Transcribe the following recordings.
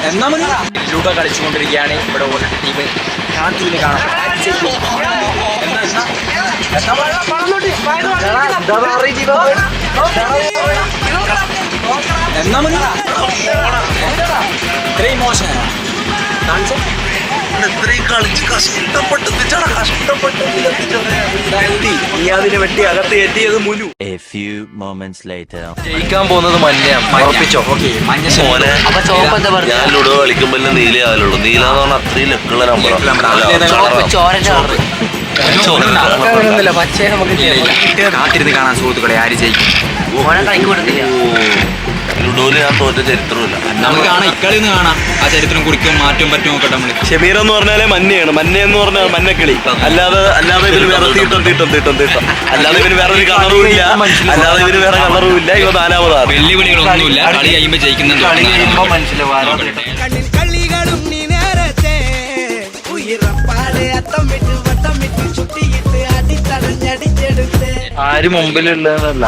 എന്നാ മതി ലൂഡോ കളിച്ചുകൊണ്ടിരിക്കുകയാണ് ഇവിടെ ഒരു ടീം കാത്തിരിന്ന് കാണാം. എന്നാ മതി ഇത്രയും മോശം കാണിച്ച ഇത്രയും കളിച്ച് കഷ്ടപ്പെട്ട് നീ അതിനെ വെട്ടി അകത്ത് എത്തിയത് മുലു. ജയിക്കാൻ പോകുന്നത് മഞ്ഞയാണ്. ഉറപ്പിച്ചോ? ഓക്കെ മഞ്ഞ മോനെ ഞാൻ ലുഡോ കളിക്കുമ്പോ നീല ആവുള്ളൂ. നീല എന്ന് പറഞ്ഞാൽ അത്രയും ലക്കുള്ള കാത്തിരുന്ന് കാണാൻ സുഹൃത്തുക്കളെ ആര് ജയിക്കും. ലുഡോയില് ഞാൻ തോറ്റ ചരിത്രമില്ല. നമുക്ക് കാണാം ഇക്കളി നിന്ന് കാണാം ആ ചരിത്രം കുറിക്കും മാറ്റം പറ്റും നോക്കട്ടെ നമ്മള്. ഷമീർ എന്ന് പറഞ്ഞാലേ മഞ്ഞയാണ്. മഞ്ഞ എന്ന് പറഞ്ഞാൽ മഞ്ഞക്കിളി. അല്ലാതെ ഇവര് വേറെ തീട്ടം അല്ലാതെ ഇവര് വേറെ ഒരു കളറും ഇല്ല. അല്ലാതെ ഇവര് വേറെ കളറും ഇല്ല. ഇവ നാലാമതാണ്. വെല്ലുവിളികളൊന്നുമില്ല. കളി കഴിയുമ്പോ ജയിക്കുന്നുണ്ട്. ആര് മുമ്പിലുള്ളതല്ല,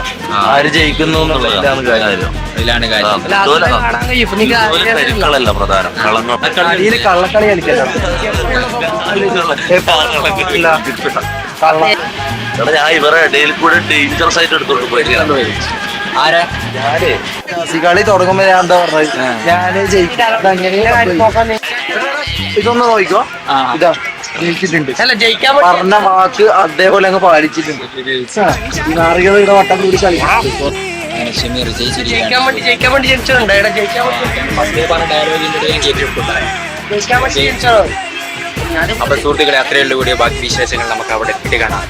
ആര് ജയിക്കുന്നു എന്നുള്ളതാണ് കാര്യം. ഇതിലാണ് കാര്യം. പരിക്കളല്ല പ്രധാനം. കള്ളക്കളി കളിക്കല്ലോ. ഞാൻ ഇവരെ ഇടയിൽ കൂടെ ഡേഞ്ചറസ് ആയിട്ട് എടുത്തോണ്ട് പോയി. ആരാ കളി തുടങ്ങുമ്പോ ഞാൻ എന്താ പറഞ്ഞത്, ഞാന് ജയിക്കും. ഇതൊന്ന് നോക്കിക്കോ. ഇതാ ജയിച്ചിട്ടുണ്ട്. പറഞ്ഞ വാക്ക് അതേപോലെ അങ്ങ് പാലിച്ചിട്ടുണ്ട്. നാറികള് ഇവിടെ വട്ടം കൂടി കളിക്കും. ഷമീർ ജയിക്കാൻ വേണ്ടി ജനിച്ചിട്ടുണ്ട്. അപ്പൊ സുഹൃത്തുക്കളെ അത്രയുള്ള വീഡിയോ ബാക്കി വിശേഷങ്ങൾ നമുക്ക് അവിടെ എത്തി കാണാം.